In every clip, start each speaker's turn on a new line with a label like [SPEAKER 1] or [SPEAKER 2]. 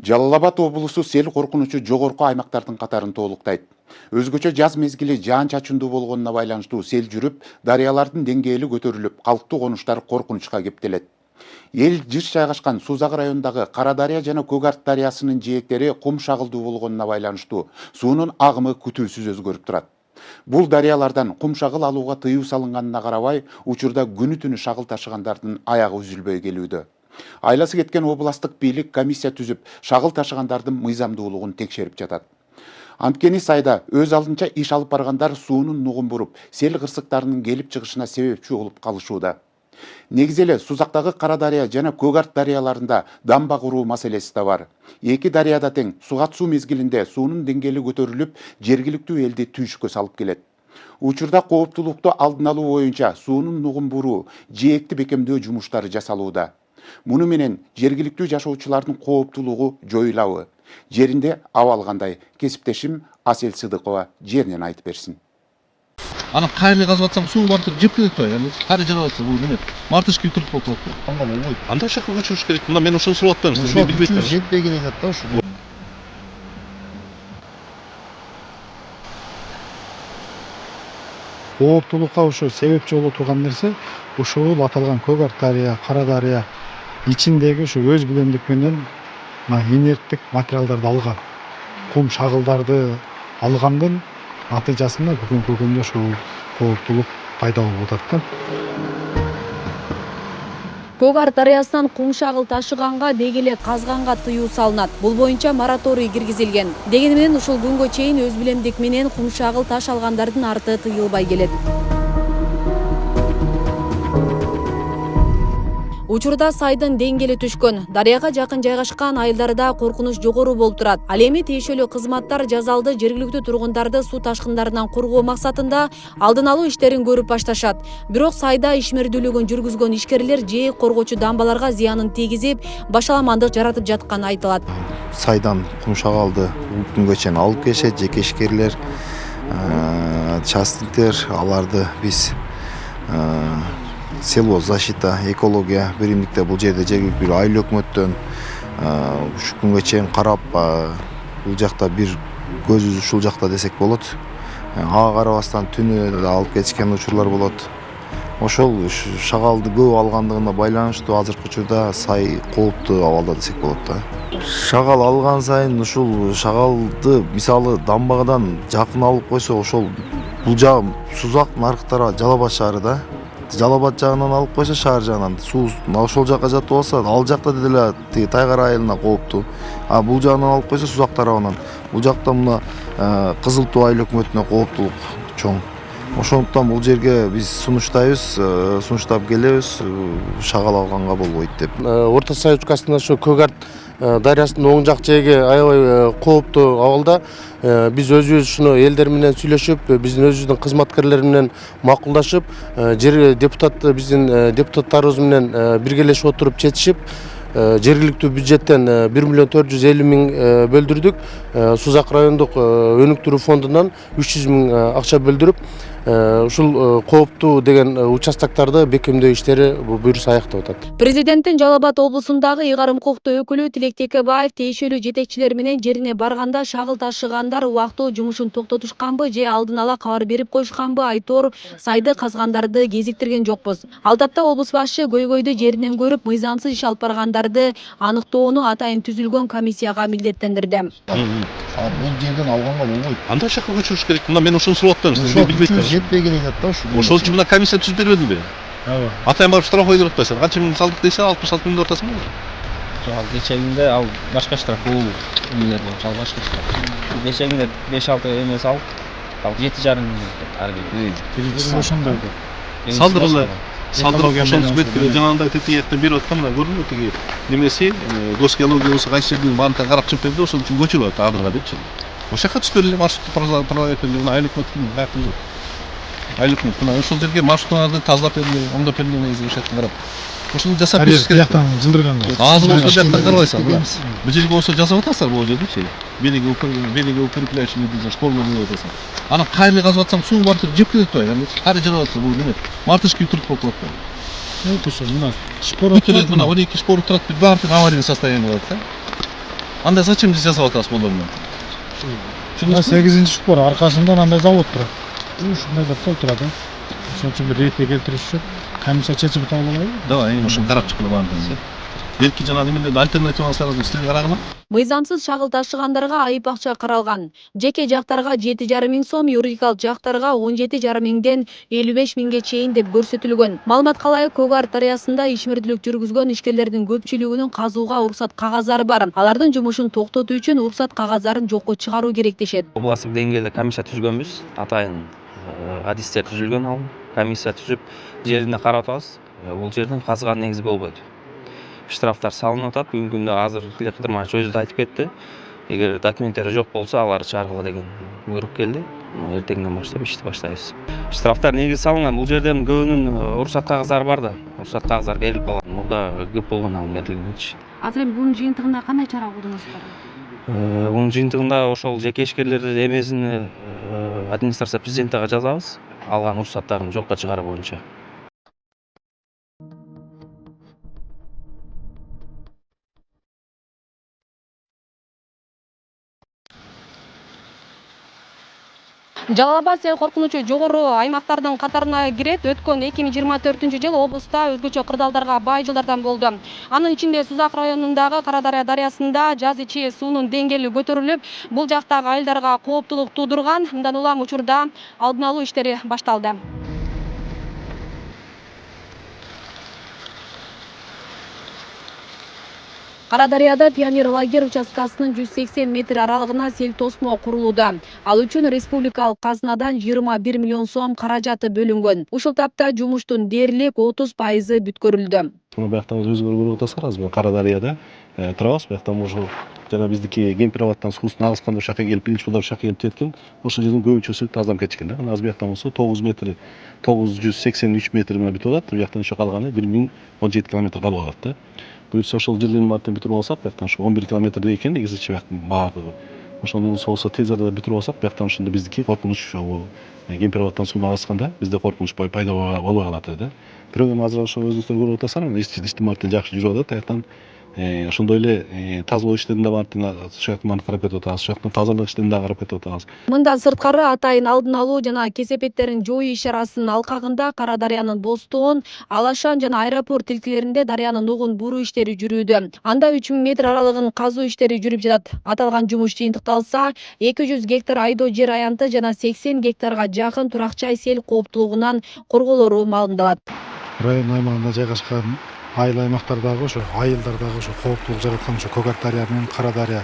[SPEAKER 1] Жалал Абад облусу сел коркунучу жогорку аймактардын катарын толуктайт. Өзгөчө жаз мезгили жаан-чачындуу болгонуна байланыштуу сел жүрүп, дарыялардын деңгээли көтөрүлүп, калктуу конуштар коркунучка кептелет. Эл жыш жайгашкан Сузак районундагы Кара дарыя жана Көк Арт дарыясынын жээктери кум шагылдуу болгонуна байланыштуу суунун агымы күтүүсүз өзгөрүп турат. Бул дарыялардан кум шагыл алууга тыюу салынганына карабай, учурда күнү түнү шагыл ташыгандардын аягы үзүлбөй келүүдө. Айласы кеткен областык бийлик комиссия түзүп, шагыл ташыгандардын мыйзамдуулугун текшерип жатат. Анткени сайда өз алдынча иш алып баргандар суунун нугун буруп, сел кырсыктарынын келип чыгышына себепчи болуп калышууда. Негизи эле Сузактагы Кара дарыя жана Көк Арт дарыяларында дамба куруу маселеси да бар. Эки дарыяда тең сугат суу мезгилинде суунун деңгээли көтөрүлүп, жергиликтүү элди түйшүккө салып келет. Учурда кооптулукту алдын алуу боюнча суунун нугун буруу, жээкти бекемдөө жумуштары жасалууда. Муну менен жергиликтүү жашоочулардын кооптулугу жоюлабы? Жеринде абал кандай? Кесиптешим Асел Сыдыкова жеринен айтып берсин.
[SPEAKER 2] Ана кайрылы казып атсам суу бартып жеп кетет го. Яны кайры жарап атса бул эмне? Мартышки утуруп болот.
[SPEAKER 3] Аңга болбойт.
[SPEAKER 2] Андай шакка көчүрүш керек. Мына мен ошону сурап атпаймынбы? Мен билбейт.
[SPEAKER 3] Жетпеген экат да ушу. Кооптулукка ошо себепчи боло турган нерсе ушул аталган Көк Арт дарыя, Кара дарыя ичиндеги ушу өз билемдик менен инерттик материалдарды алган. Кум шагылдарды алгандын натыйжасында бүгүнкү күндө ушул кооптулук пайда болуп атат да.
[SPEAKER 4] Көк Арт дарыясынан кум шагыл ташыганга деги эле казганга тыюу салынат. Бул боюнча мораторий киргизилген. Дегени менен ушул күнгө чейин өз билемдик менен кум шагыл таш алгандардын арты тыйылбай келет. Учурда сайдын деңгээли түшкөн. Дарыяга жакын жайгашкан айылдарда коркунуч жогору болуп турат. Ал эми тиешелүү кызматтар жазалды жергиликтүү тургундарды суу ташкындарынан коргоо максатында алдын алуу иштерин көрүп башташат. Бирок сайда ишмердүүлүгүн жүргүзгөн ишкерлер жээк коргоочу дамбаларга зыянын тийгизип, башаламандык жаратып жатканы айтылат.
[SPEAKER 5] Сайдан кум шагалды күнгө чейин алып келишет жеке ишкерлер, частниктер, аларды биз село защита экология биримдикте бул жерде жергиликтүү айыл өкмөттөн ушу күнгө чейин карап бул жакта бир көзүбүз ушул жакта десек болот. Ага карабастан түнү да алып кетишкен учурлар болот. Ошол шагалды көп алгандыгына байланыштуу азыркы учурда сай кооптуу абалда десек болот да. Шагал алган сайын ушул шагалды мисалы дамбадан жакын алып койсо ошол бул жагы Сузактын аркы Жалал Абад шаары да. Жалал Абад жагынан алып койсо шаар жагынан суу ошол жакка жатып болсо ал жакта деле Тайгар айылына кооптуу. А бул жагынан алып койсо Сузак тарабынан бул жакта мына Кызыл Туу айыл өкмөтүнө кооптулук чоң. Ошондуктан бул жерге биз сунуштап келебиз, шагал алганга болбойт деп.
[SPEAKER 6] Орто Сай участкасында ошо Көк Арт дарыясынын оң жак жээги аябай кооптуу абалда. Биз өзүбүз ушуну элдер менен сүйлөшүп, биздин өзүбүздүн кызматкерлер менен макулдашып, жер биздин депутаттарыбыз менен биргелешип отуруп чечишип, жергиликтүү бюджеттен 1.450.000 бөлдүрдүк. Сузак райондук өнүктүрүү фондунан 300.000 акча бөлдүрүп, ушул кооптуу деген участоктарды бекемдөө иштери буюрса аяктап атат.
[SPEAKER 4] Президенттин Жалал Абад облусундагы ыйгарым укуктуу өкүлү Тилек Текебаев тиешелүү жетекчилер менен жерине барганда шагыл ташыгандар убактылуу жумушун токтотушканбы же алдын ала кабар берип коюшканбы айтор сайды казгандарды кезиктирген жокпуз. Ал тапта облус башчы көйгөйдү жеринен көрүп, мыйзамсыз иш алып баргандарды аныктоону атайын түзүлгөн комиссияга милдеттендирди.
[SPEAKER 3] Бул жерден алганга болбойт.
[SPEAKER 2] Андай шакка көчүрүш керек. Мына мен ошону сурап атпаймынбы? Мен билбейт.
[SPEAKER 3] Жетпеген экат да ушу.
[SPEAKER 2] Ошол үчүн мына комиссия түзүп бербедимби?
[SPEAKER 3] Ооба.
[SPEAKER 2] Атайын барып штраф койдуруп атпайсың. Канча миң салдык дейсең 66.000 ортосуң.
[SPEAKER 7] Ал кечегинде ал башка штраф бул эмелер боюнча ал башка штраф. Кечегинде 5-6 эме салып, ал 7,5 миң ар бир.
[SPEAKER 3] Ошондой.
[SPEAKER 2] Салдырылы. Салдыруу ошону бүткүлө жанагындай тетиеттен берип аткан мына көрдүңбү тиги немеси госгеология болсо кайсы жердин баардыгын карап чыгып берди, ошол үчүн көчүрүп атат адырга депчи. Ошол жака түзүп бериле маршрут проводитель айыл өкмөттүн каяктын. Айыл өкмөт мына ошол жерге маршруттарды тазалап бериле, оңдоп бериле негизи ошол жактан карап. Ошону жасап бериш керек.
[SPEAKER 3] Бияктан жылдырган.
[SPEAKER 2] Азыр болсо жактан карабайсың. Бул жерге болсо жасап атасыздар бул жердечи. Береги укрепляющий школа деп атасың. Ана кайрылы казып атсам суу бартып жеп кетет го. Яны кайры жарап атса бул эмне? Мартышки утуруп болот.
[SPEAKER 3] Ошо мына шпор
[SPEAKER 2] мына 12 шпор турат, баардыгы аварийный состояние болот да. Андай зачем биз жасап атабыз бул менен?
[SPEAKER 3] Мына 8-шик бар, аркасында андай завод турат. Ушундайлар сол турат. Ошон үчүн бир ретке келтириш үчүн комиссия чечими таба албайбы?
[SPEAKER 2] Давай, ошону карап чыккыла баардыгын. Белки жана немелерди альтернативаларды үстүнө карагыла.
[SPEAKER 4] Мыйзамсыз шагыл ташыгандарга айып акча каралган. Жеке жактарга 7,5 миң сом, юридикалык жактарга 17,5 миңден 55 миңге чейин деп көрсөтүлгөн. Маалыматка ылайык Көк Ар дарыясында ишмердүүлүк жүргүзгөн ишкерлердин көпчүлүгүнүн казууга уруксат кагаздары бар. Алардын жумушун токтотуу үчүн уруксат кагаздарын жокко чыгаруу керек дешет.
[SPEAKER 7] Областтык деңгээлде комиссия түзгөнбүз. Атайын адистер түзүлгөн ал. Комиссия түзүп, жерине карап атабыз. Бул жерден казган негизи болбойт. Штрафтар салынып атат. Бүгүнкү күндө азыр кыдырмачы өзү да айтып кетти. Эгер документтери жок болсо, аларды чыгаргыла деген буйрук келди. Эртеңден баштап ишти баштайбыз. Штрафтар негизи салынган. Бул жерден көбүнүн уруксат кагаздары бар да. Уруксат кагаздары берилип калган. Мурда көп болгон ал берилгенчи.
[SPEAKER 4] Азыр эми бунун жыйынтыгында кандай чара колдоносуздар?
[SPEAKER 7] Бунун жыйынтыгында ошол жеке ишкерлердин эмесин администрация президентиге жазабыз. Алган уруксаттарын жокко чыгаруу боюнча.
[SPEAKER 4] Жалал Абад сел коркунучу жогору аймактардын катарына кирет. Өткөн 2024-жыл облуста өзгөчө кырдаалдарга бай жылдардан болду. Анын ичинде Сузак районундагы Карадария дарыясында жаз ичи суунун деңгээли көтөрүлүп, бул жактагы айылдарга кооптулук туудурган. Мындан улам учурда алдын алуу иштери башталды. Карадарияда Пионер лагерь участкасынын 180 метр аралыгына сел тосмо курулууда. Ал үчүн республикалык казынадан 21 миллион сом каражаты бөлүнгөн. Ушул тапта жумуштун дээрлик 30% бүткөрүлдү.
[SPEAKER 2] Мына бияктан өзгөрүү көрүп атасыңар, азыр Карадарияда турабыз. Бияктан ошо жана биздики Кемпироваттан суусун агызганда ушул жака келип, биринчи булар ушул жака келип кеткен. Ошол жердин көбүнчөсү тазаланып кетишкен да. Азыр бияктан болсо 9 метр, 983 метр менен бүтүп атат. Бияктан ошо калганы 1017 километр калып атат да. Буюрса ошол жерден мартен бүтүрүп алсак, бияктан ошо 11 километрдей экен негизичи бияктын баардыгы. Ошону болсо тез арада бүтүрүп алсак, бияктан ошондо биздики коркунуч Кемпироваттан сууну агызганда бизде коркунуч пайда болбой калат да. Бирок эми азыр ошо өзүңүздөр көрүп атасыңар, ишти мартен жакшы жүрүп атат. Аяктан ошондой эле тазалоо иштерине мартен ушул жактан карап кетип атабыз. Ушул жактан тазалык иштерине дагы карап кетип атабыз.
[SPEAKER 4] Мындан сырткары атайын алдын алуу жана кесепеттерин жоюу иш-чарасынын алкагында Карадариянын Бостуон, Алашан жана аэропорт тилкелеринде дарыянын угун буруу иштери жүрүүдө. Анда 3000 метр аралыгын казуу иштери жүрүп жатат. Аталган жумуш жыйынтыкталса, 200 гектар айдоо жер аянты жана 80 гектарга жакын турак жай сел кооптулугунан корголору маалымдалат.
[SPEAKER 3] Район аймагында жайгашкан айыл аймактардагы ошо айылдардагы ошо кооптулук жараткан ошо Көк Ар дарыя менен Карадария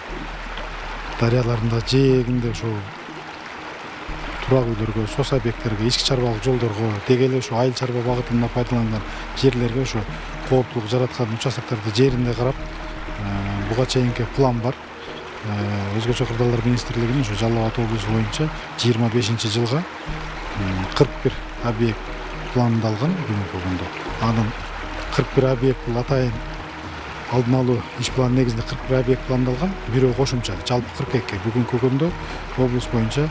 [SPEAKER 3] дарыяларында жээгинде ошо турак үйлөргө, сос объекттерге, ички чарбалык жолдорго, деги эле ошо айыл чарба багытында пайдаланган жерлерге ошо кооптулук жараткан участокторду жеринде карап, буга чейинки план бар. Өзгөчө кырдаалдар министрлигинин ошо Жалал Абад облусу боюнча 25-жылга 41 объект пландалган бүгүнкү күндө. Анын 41 объект бул атайын алдын алуу иш планы негизинде 41 объект пландалган, бирөө кошумча жалпы 42. Бүгүнкү күндө облус боюнча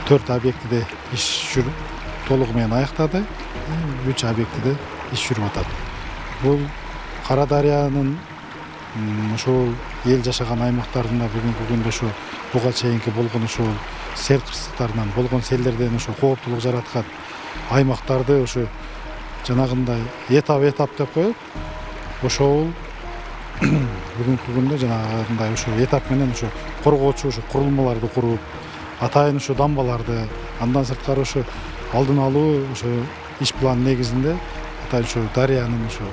[SPEAKER 3] 4 объектиде иш жүрүп толугу менен аяктады, 3 объектиде иш жүрүп атат. Бул Карадариянын ошол эл жашаган аймактарында бүгүнкү күндө ошо буга чейинки болгон ошол сел кырсыктарынан болгон селдерден ошо кооптулук жараткан аймактарды ошо жанагындай этап деп коюп, ошол бүгүнкү күндө жанагындай ошо этап менен ошо коргоочу ошо курулмаларды куруп, атайын ошо дамбаларды, андан сырткары ошо алдын алуу ошо иш план негизинде атайын ошо дарыянын ошо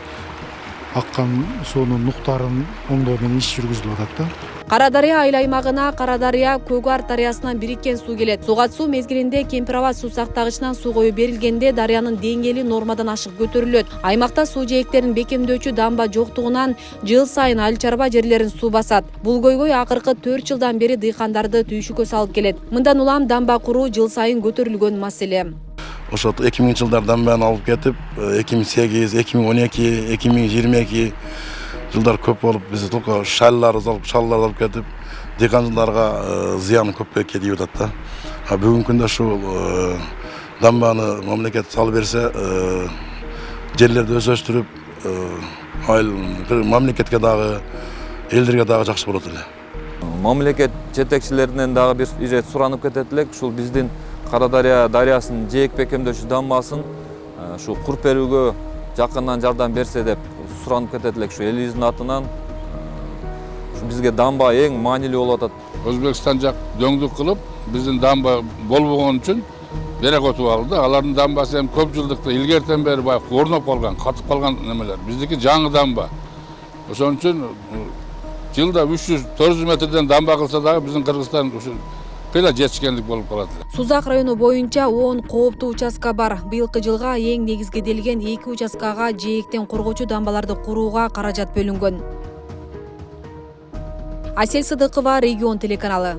[SPEAKER 3] аккан суунун нуктарын оңдоо менен иш жүргүзүлүп атат да.
[SPEAKER 4] Карадария айыл аймагына Карадария Көк Ар дарыясынан бириккен суу келет. Суга суу мезгилинде Кемпироват суу сактагычынан суу коюу берилгенде дарыянын деңгээли нормадан ашык көтөрүлөт. Аймакта суу жээктерин бекемдөөчү дамба жоктугунан жыл сайын айыл чарба жерлерин суу басат. Бул көйгөй акыркы 4 жылдан бери дыйкандарды түйшүккө салып келет. Мындан улам дамба куруу жыл сайын көтөрүлгөн маселе.
[SPEAKER 8] Ошо 2000-жылдардан бери алып кетип, 2008, 2012, 2022 жылдар көп болуп, биз только шалларды алып кетип, дыйкан жылдарга зыян көп кетип атат да. Бүгүнкү күндө ушул дамбаны мамлекет салып берсе, жерлерди өсөштүрүп, айыл мамлекетке дагы элдерге дагы жакшы болот эле.
[SPEAKER 9] Мамлекет жетекчилеринен дагы бир ирет суранып кетет элек. Ушул биздин Кара дарыясын жээк бекемдөөчү дамбасын ушу куруп берүүгө жакындан жардам берсе деп суранып кетет элек. Ушу элибиздин атынан ушу бизге дамба эң маанилүү болуп атат.
[SPEAKER 10] Өзбекстан жак дөңдүк кылып, биздин дамба болбогон үчүн берек отуп алды. Алардын дамбасы эми көп жылдыкта илгертен бери баягы орноп калган, катып калган немелер. Биздики жаңы дамба. Ошон үчүн жылда 300-400 метрден дамба кылса дагы биздин Кыргызстан ушу кыйла жетишкендик болуп калат.
[SPEAKER 4] Сузак району боюнча 10 кооптуу участка бар. Быйылкы жылга эң негизгиделген 2 участкага жээктен коргоочу дамбаларды курууга каражат бөлүнгөн. Асель Сыдыкова, Регион телеканалы.